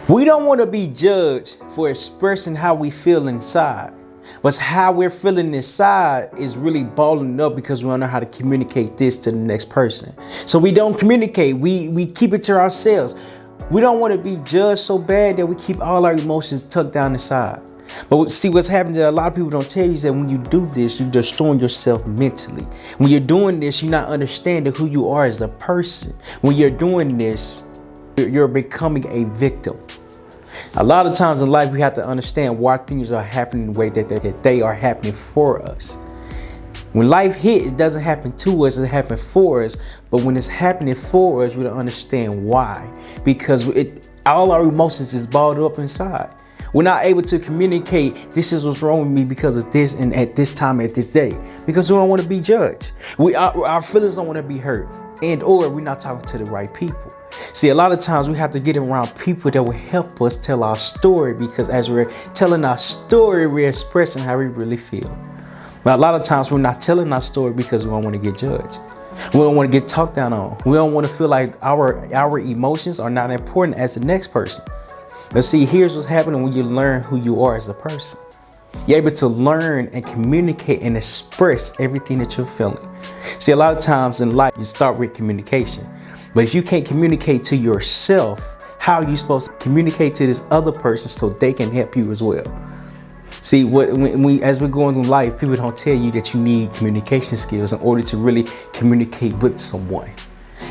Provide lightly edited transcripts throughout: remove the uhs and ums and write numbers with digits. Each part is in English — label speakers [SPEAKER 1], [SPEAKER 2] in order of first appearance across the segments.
[SPEAKER 1] We don't want to be judged for expressing how we feel inside. But how we're feeling inside is really balling up because we don't know how to communicate this to the next person. So we don't communicate. We keep it to ourselves. We don't want to be judged so bad that we keep all our emotions tucked down inside. But see, what's happening that a lot of people don't tell you is that when you do this, you're destroying yourself mentally. When you're doing this, you're not understanding who you are as a person. When you're doing this, you're becoming a victim. A lot of times in life, we have to understand why things are happening the way that they are happening for us. When life hits, it doesn't happen to us, it happens for us. But when it's happening for us, we don't understand why. Because all our emotions is balled up inside. We're not able to communicate, this is what's wrong with me because of this and at this time, at this day. Because we don't want to be judged. Our feelings don't want to be hurt. Or we're not talking to the right people. See, a lot of times we have to get around people that will help us tell our story, because as we're telling our story, we're expressing how we really feel. But a lot of times we're not telling our story because we don't want to get judged. We don't want to get talked down on. We don't want to feel like our emotions are not important as the next person. But see, here's what's happening when you learn who you are as a person. You're able to learn and communicate and express everything that you're feeling. See, a lot of times in life, you start with communication. But if you can't communicate to yourself, how are you supposed to communicate to this other person so they can help you as well? See, as we're going through life, people don't tell you that you need communication skills in order to really communicate with someone.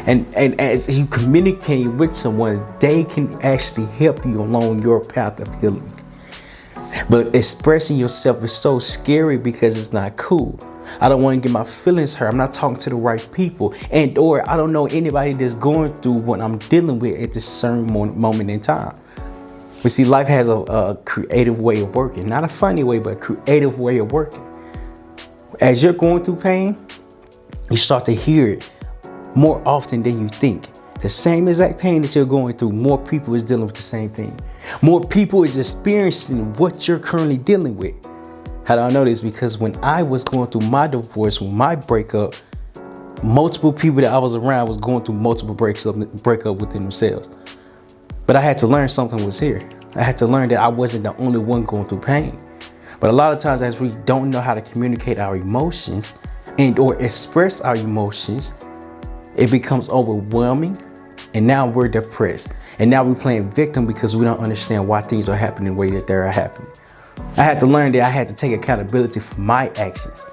[SPEAKER 1] And as you communicate with someone, they can actually help you along your path of healing. But expressing yourself is so scary because it's not cool. I don't want to get my feelings hurt. I'm not talking to the right people. Or I don't know anybody that's going through what I'm dealing with at this certain moment in time. But see, life has a creative way of working. Not a funny way, but a creative way of working. As you're going through pain, you start to hear it more often than you think. The same exact pain that you're going through, more people is dealing with the same thing. More people is experiencing what you're currently dealing with. How do I know this? Because when I was going through my divorce, when my breakup, multiple people that I was around was going through multiple breakup within themselves. But I had to learn something was here. I had to learn that I wasn't the only one going through pain. But a lot of times, as we don't know how to communicate our emotions or express our emotions, it becomes overwhelming. And now we're depressed. And now we're playing victim because we don't understand why things are happening the way that they're happening. I had to learn that I had to take accountability for my actions.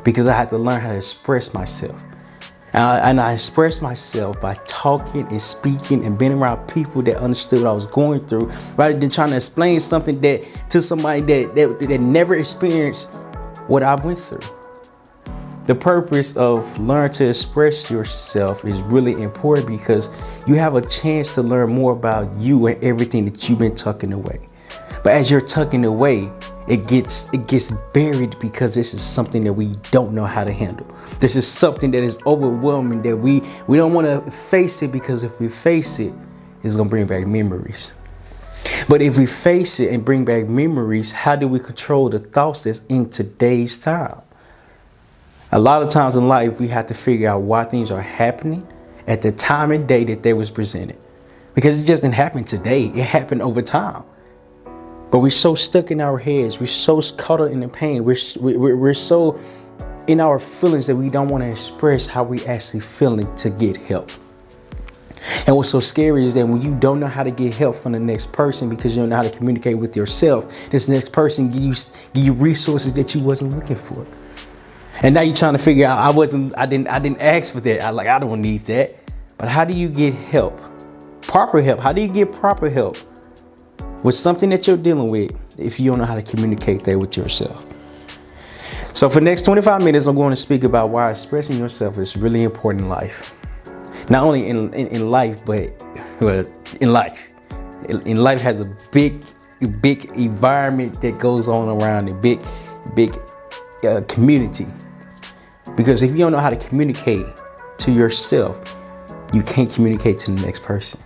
[SPEAKER 1] Because I had to learn how to express myself. And I expressed myself by talking and speaking and being around people that understood what I was going through, rather than trying to explain something to somebody that never experienced what I went through. The purpose of learn to express yourself is really important because you have a chance to learn more about you and everything that you've been tucking away. But as you're tucking away, it gets buried because this is something that we don't know how to handle. This is something that is overwhelming that we don't want to face it, because if we face it, it's going to bring back memories. But if we face it and bring back memories, how do we control the thoughts that's in today's time? A lot of times in life, we have to figure out why things are happening at the time and day that they was presented. Because it just didn't happen today. It happened over time. But we're so stuck in our heads. We're so caught up in the pain. We're so in our feelings that we don't want to express how we actually feeling to get help. And what's so scary is that when you don't know how to get help from the next person because you don't know how to communicate with yourself, this next person give you resources that you wasn't looking for. And now you're trying to figure out, I didn't ask for that. I don't need that. But how do you get help? Proper help. How do you get proper help with something that you're dealing with if you don't know how to communicate that with yourself? So for the next 25 minutes, I'm going to speak about why expressing yourself is really important in life. Not only in life, but in life. In life has a big environment that goes on around it, big community. Because if you don't know how to communicate to yourself, you can't communicate to the next person.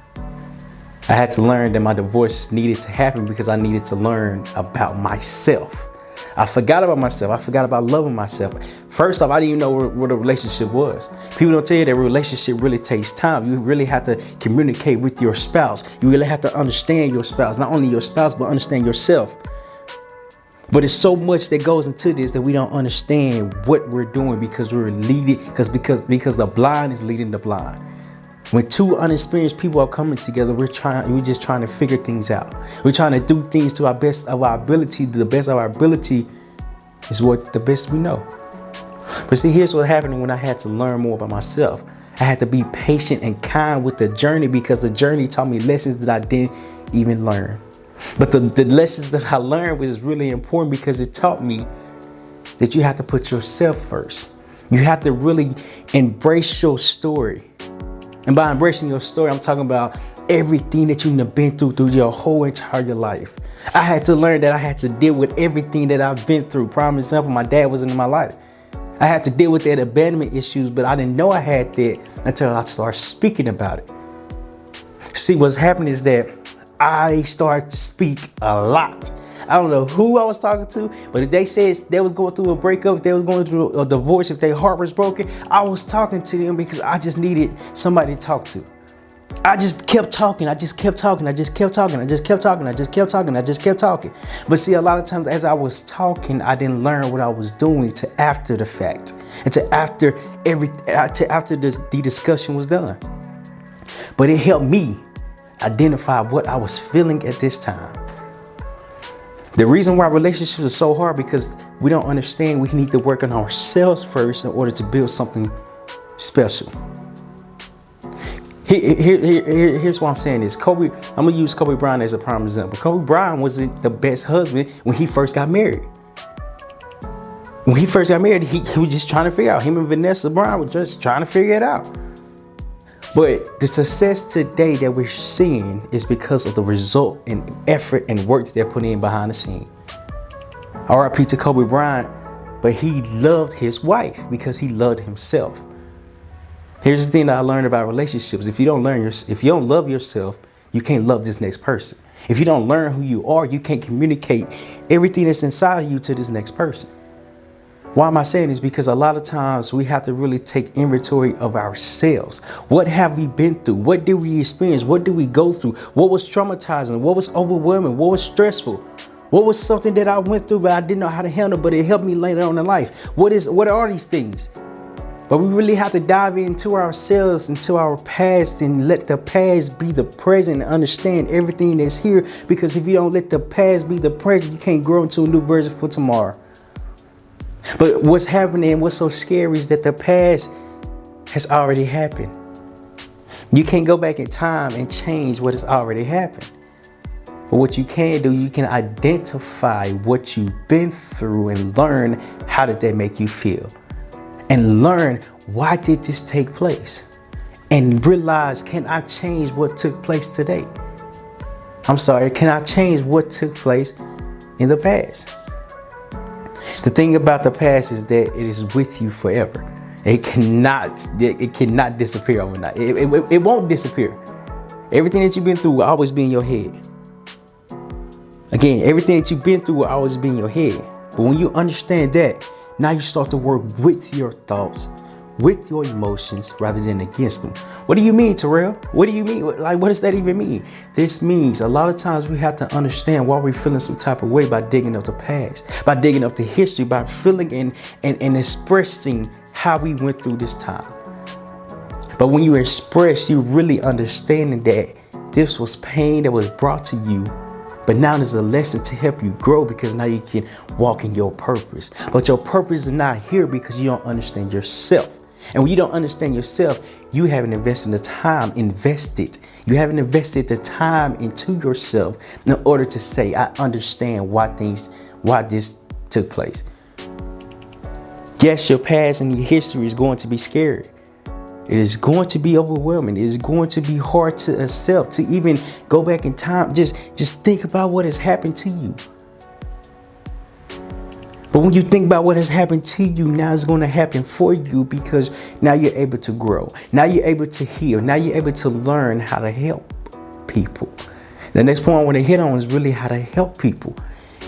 [SPEAKER 1] I had to learn that my divorce needed to happen because I needed to learn about myself. I forgot about myself. I forgot about loving myself. First off, I didn't even know what a relationship was. People don't tell you that a relationship really takes time. You really have to communicate with your spouse. You really have to understand your spouse, not only your spouse, but understand yourself. But it's so much that goes into this that we don't understand what we're doing because we're leading, because the blind is leading the blind. When two unexperienced people are coming together, we're just trying to figure things out. We're trying to do things to our best of our ability. The best of our ability is what the best we know. But see, here's what happened when I had to learn more about myself. I had to be patient and kind with the journey because the journey taught me lessons that I didn't even learn. But the lessons that I learned was really important because it taught me that you have to put yourself first. You have to really embrace your story. And by embracing your story, I'm talking about everything that you've been through your whole entire life. I had to learn that I had to deal with everything that I've been through. Prime example, my dad wasn't in my life. I had to deal with that abandonment issues, but I didn't know I had that until I started speaking about it. See, what's happening is that I started to speak a lot. I don't know who I was talking to, but if they said they was going through a breakup, if they was going through a divorce, if their heart was broken, I was talking to them because I just needed somebody to talk to. I just kept talking. I just kept talking. I just kept talking. I just kept talking. I just kept talking. I just kept talking. But see, a lot of times as I was talking, I didn't learn what I was doing to after the fact and to after the discussion was done. But it helped me identify what I was feeling at this time. The reason why relationships are so hard because we don't understand we need to work on ourselves first in order to build something special. Here's what I'm saying is I'm going to use Kobe Bryant as a prime example. Kobe Bryant wasn't the best husband when he first got married. When he first got married, he was just trying to figure out. Him and Vanessa Bryant were just trying to figure it out. But the success today that we're seeing is because of the result and effort and work that they're putting in behind the scene. R.I.P. to Kobe Bryant, but he loved his wife because he loved himself. Here's the thing that I learned about relationships. If you don't love yourself, you can't love this next person. If you don't learn who you are, you can't communicate everything that's inside of you to this next person. Why am I saying this? Because a lot of times we have to really take inventory of ourselves. What have we been through? What did we experience? What did we go through? What was traumatizing? What was overwhelming? What was stressful? What was something that I went through but I didn't know how to handle, but it helped me later on in life? What are these things? But we really have to dive into ourselves, into our past, and let the past be the present and understand everything that's here. Because if you don't let the past be the present, you can't grow into a new version for tomorrow. But what's happening and what's so scary is that the past has already happened. You can't go back in time and change what has already happened. But what you can do, you can identify what you've been through and learn how did that make you feel. And learn why did this take place? And realize, can I change what took place today? Can I change what took place in the past? The thing about the past is that it is with you forever. It cannot disappear overnight. It won't disappear. Everything that you've been through will always be in your head. Again, everything that you've been through will always be in your head. But when you understand that, now you start to work with your thoughts, with your emotions, rather than against them. What do you mean, Terrell? What do you mean? Like, what does that even mean? This means a lot of times we have to understand why we're feeling some type of way by digging up the past, by digging up the history, by feeling and expressing how we went through this time. But when you express, you really understanding that this was pain that was brought to you. But now there's a lesson to help you grow because now you can walk in your purpose. But your purpose is not here because you don't understand yourself. And when you don't understand yourself, you haven't invested the time You haven't invested the time into yourself in order to say, I understand why this took place. Yes, your past and your history is going to be scary. It is going to be overwhelming. It is going to be hard to accept, to even go back in time. Just think about what has happened to you. But when you think about what has happened to you, now it's going to happen for you because now you're able to grow. Now you're able to heal. Now you're able to learn how to help people. The next point I want to hit on is really how to help people.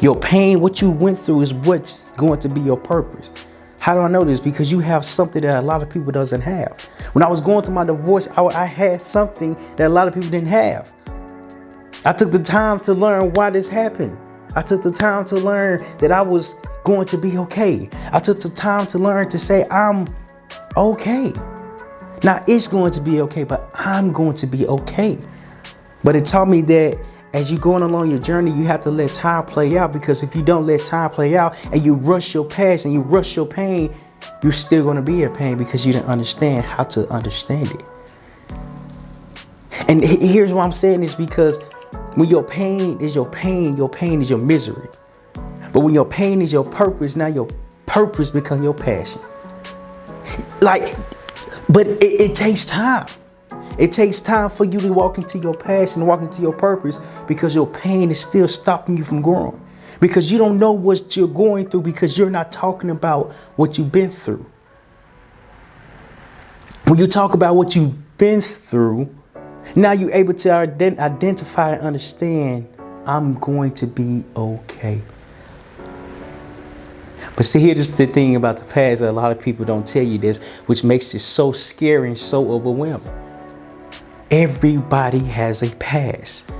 [SPEAKER 1] Your pain, what you went through, is what's going to be your purpose. How do I know this? Because you have something that a lot of people doesn't have. When I was going through my divorce, I had something that a lot of people didn't have. I took the time to learn why this happened. I took the time to learn that I was going to be okay. I took the time to learn to say I'm okay. Now it's going to be okay, but I'm going to be okay. But it taught me that as you're going along your journey, you have to let time play out, because if you don't let time play out and you rush your past and you rush your pain, you're still going to be in pain because you didn't understand how to understand it. And here's why I'm saying this, because when your pain is your pain, your pain is your misery. But when your pain is your purpose, now your purpose becomes your passion. But it takes time. It takes time for you to walk into your passion, walk into your purpose, because your pain is still stopping you from growing. Because you don't know what you're going through, because you're not talking about what you've been through. When you talk about what you've been through, now you're able to identify and understand, I'm going to be okay. But see, here's the thing about the past that a lot of people don't tell you this, which makes it so scary and so overwhelming. Everybody has a past.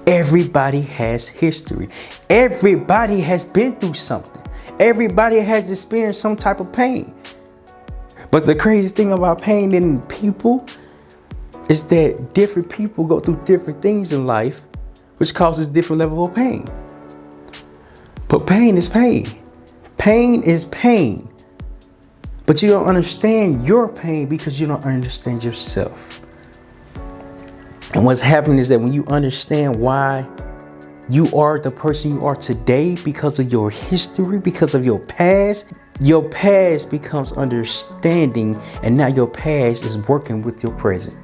[SPEAKER 1] Everybody has history. Everybody has been through something. Everybody has experienced some type of pain. But the crazy thing about pain in people is that different people go through different things in life, which causes different level of pain. But pain is pain. Pain is pain. But you don't understand your pain because you don't understand yourself. And what's happening is that when you understand why you are the person you are today because of your history, because of your past becomes understanding, and now your past is working with your present.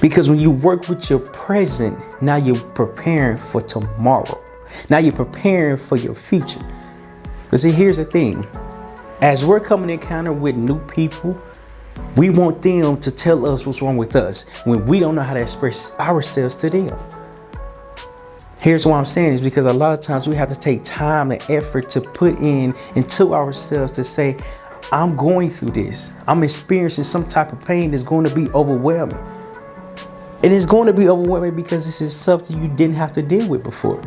[SPEAKER 1] Because when you work with your present, now you're preparing for tomorrow. Now you're preparing for your future. But see, here's the thing. As we're coming in encounter with new people, we want them to tell us what's wrong with us when we don't know how to express ourselves to them. Here's why I'm saying is because a lot of times we have to take time and effort to put into ourselves to say, I'm going through this. I'm experiencing some type of pain that's going to be overwhelming. And it's going to be overwhelming because this is something you didn't have to deal with before.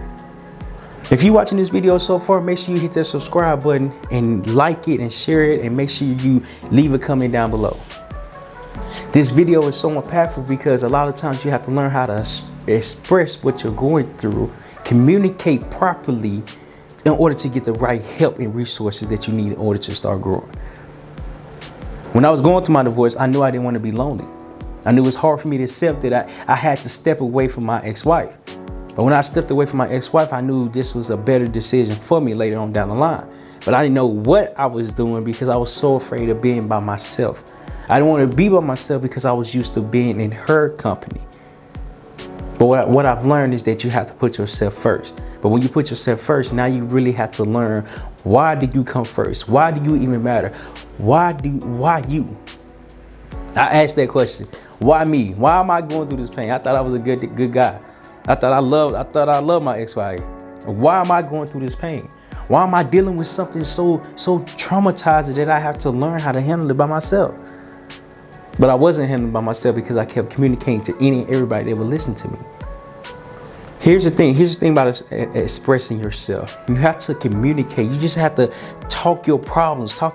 [SPEAKER 1] If you're watching this video so far, make sure you hit that subscribe button and like it and share it, and make sure you leave a comment down below. This video is so impactful because a lot of times you have to learn how to express what you're going through, communicate properly in order to get the right help and resources that you need in order to start growing. When I was going through my divorce, I knew I didn't want to be lonely. I knew it was hard for me to accept that I had to step away from my ex-wife. But when I stepped away from my ex-wife, I knew this was a better decision for me later on down the line. But I didn't know what I was doing because I was so afraid of being by myself. I didn't want to be by myself because I was used to being in her company. But what I've learned is that you have to put yourself first. But when you put yourself first, now you really have to learn, why did you come first? Why do you even matter? Why you? I asked that question. Why me? Why am I going through this pain? I thought I was a good guy. I thought I loved my ex-wife. Why am I going through this pain? Why am I dealing with something so traumatizing that I have to learn how to handle it by myself? But I wasn't handling it by myself because I kept communicating to any and everybody that would listen to me. Here's the thing about expressing yourself. You have to communicate. You just have to talk your problems out.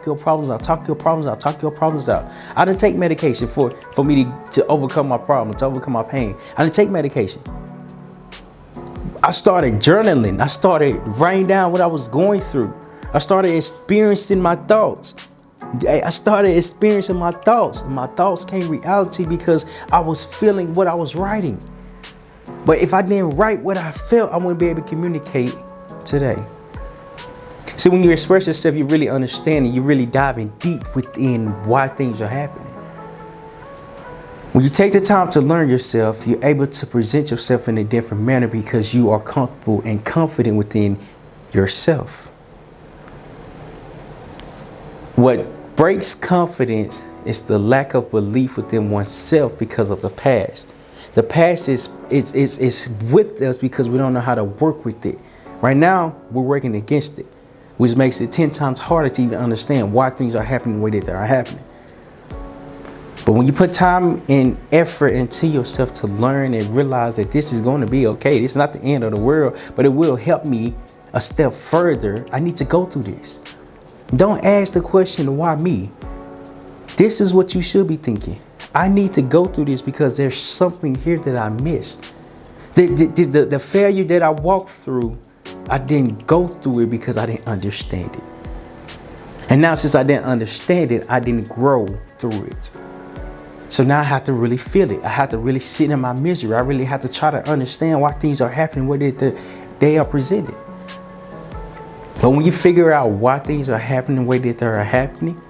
[SPEAKER 1] I didn't take medication for me to overcome my problem, to overcome my pain. I didn't take medication. I started journaling. I started writing down what I was going through. I started experiencing my thoughts. And my thoughts came reality because I was feeling what I was writing. But if I didn't write what I felt, I wouldn't be able to communicate today. See, when you express yourself, you really understand and you're really diving deep within why things are happening. When you take the time to learn yourself, you're able to present yourself in a different manner because you are comfortable and confident within yourself. What breaks confidence is the lack of belief within oneself because of the past. The past is with us because we don't know how to work with it. Right now, we're working against it, which makes it 10 times harder to even understand why things are happening the way that they are happening. But when you put time and effort into yourself to learn and realize that this is going to be okay, this is not the end of the world, but it will help me a step further. I need to go through this. Don't ask the question, why me? This is what you should be thinking. I need to go through this because there's something here that I missed. The failure that I walked through, I didn't go through it because I didn't understand it. And now since I didn't understand it, I didn't grow through it. So now I have to really feel it. I have to really sit in my misery. I really have to try to understand why things are happening, where they are presented. But when you figure out why things are happening the way that they are happening,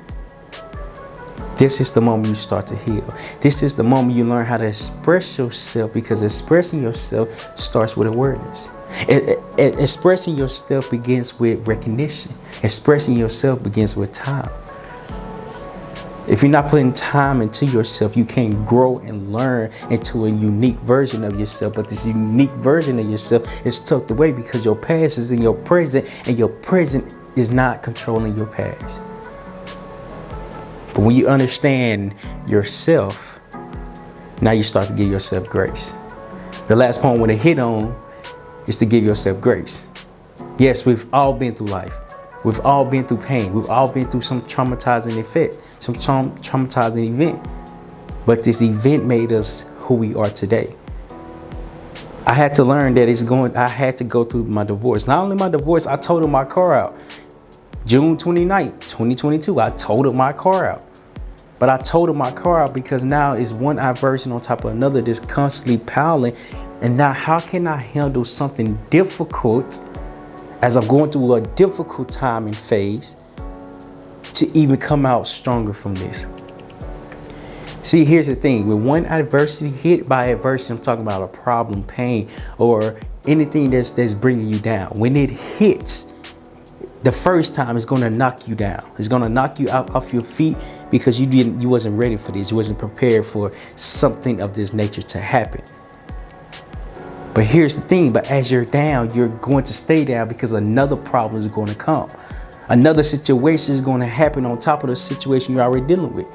[SPEAKER 1] this is the moment you start to heal. This is the moment you learn how to express yourself, because expressing yourself starts with awareness. Expressing yourself begins with recognition. Expressing yourself begins with time. If you're not putting time into yourself, you can't grow and learn into a unique version of yourself. But this unique version of yourself is tucked away because your past is in your present, and your present is not controlling your past. But when you understand yourself, now you start to give yourself grace. The last point I want to hit on is to give yourself grace. Yes, we've all been through life. We've all been through pain. We've all been through some traumatizing effect, some traumatizing event. But this event made us who we are today. I had to learn that I had to go through my divorce. Not only my divorce, I totaled my car out. June 29th, 2022, I totaled my car out. But I totaled my car out because now it's one aversion on top of another that's constantly piling. And now how can I handle something difficult as I'm going through a difficult time and phase to even come out stronger from this? See, here's the thing. When one adversity hit by adversity, I'm talking about a problem, pain, or anything that's bringing you down. When it hits, the first time it's going to knock you down. It's going to knock you out off your feet because you wasn't ready for this. You wasn't prepared for something of this nature to happen. But here's the thing. But as you're down, you're going to stay down because another problem is going to come. Another situation is going to happen on top of the situation you're already dealing with.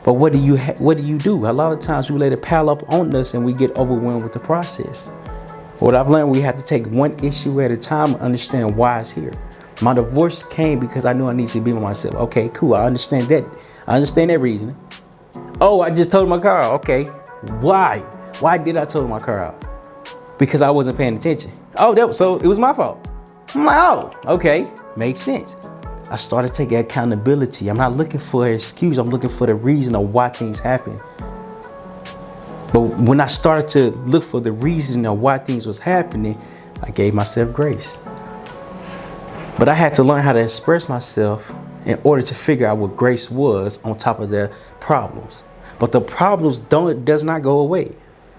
[SPEAKER 1] But what do you do? A lot of times we let it pile up on us and we get overwhelmed with the process. What I've learned, we have to take one issue at a time and understand why it's here. My divorce came because I knew I needed to be with myself. Okay, cool. I understand that. I understand that reason. Oh, I just totaled my car out. Okay. Why? Why did I total my car out? Because I wasn't paying attention. Oh, so it was my fault. I'm like, oh, okay. Makes sense. I started taking accountability. I'm not looking for an excuse. I'm looking for the reason of why things happen. But when I started to look for the reason of why things was happening, I gave myself grace. But I had to learn how to express myself in order to figure out what grace was on top of the problems. But the problems does not go away.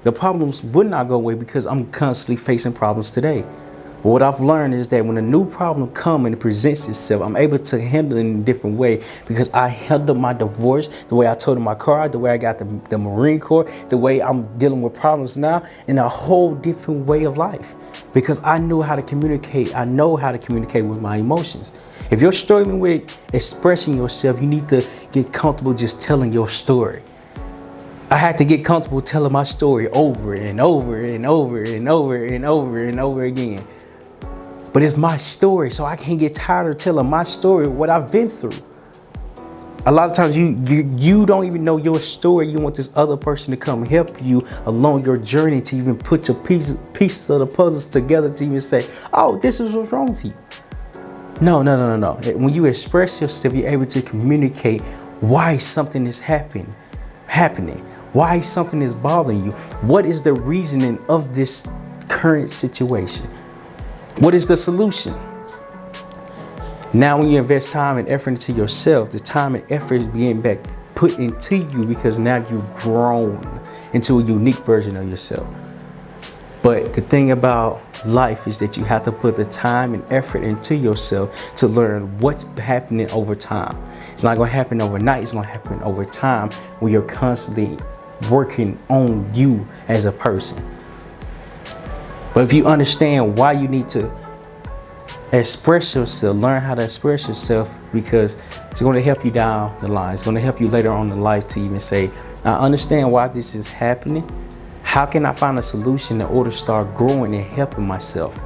[SPEAKER 1] The problems would not go away because I'm constantly facing problems today. But what I've learned is that when a new problem comes and it presents itself, I'm able to handle it in a different way because I handled my divorce the way I totaled my car, the way I got the Marine Corps, the way I'm dealing with problems now, in a whole different way of life. Because I knew how to communicate. I know how to communicate with my emotions. If you're struggling with expressing yourself, you need to get comfortable just telling your story. I had to get comfortable telling my story over and over and over and over and over and over again. But it's my story, so I can't get tired of telling my story, what I've been through. A lot of times you don't even know your story. You want this other person to come help you along your journey to even put your pieces of the puzzles together to even say, oh, this is what's wrong with you. No. When you express yourself, you're able to communicate why something is happening, why something is bothering you. What is the reasoning of this current situation? What is the solution? Now, when you invest time and effort into yourself, the time and effort is being back put into you because now you've grown into a unique version of yourself. But the thing about life is that you have to put the time and effort into yourself to learn what's happening over time. It's not going to happen overnight. It's going to happen over time when you're constantly working on you as a person. But if you understand why you need to Express yourself. Learn how to express yourself, because it's going to help you down the line. It's going to help you later on in life to even say, I understand why this is happening. How can I find a solution in order to start growing and helping myself?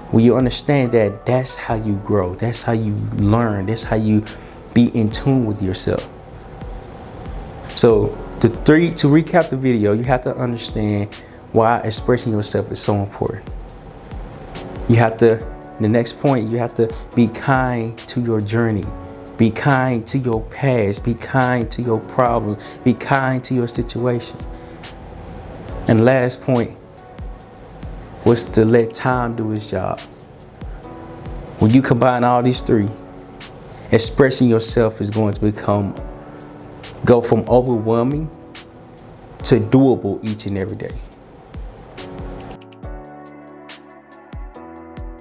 [SPEAKER 1] When you understand that, that's how you grow. That's how you learn. That's how you be in tune with yourself. So to recap the video, you have to understand why expressing yourself is so important. The next point, you have to be kind to your journey. Be kind to your past. Be kind to your problems. Be kind to your situation. And last point was to let time do its job. When you combine all these three, expressing yourself is going to go from overwhelming to doable each and every day.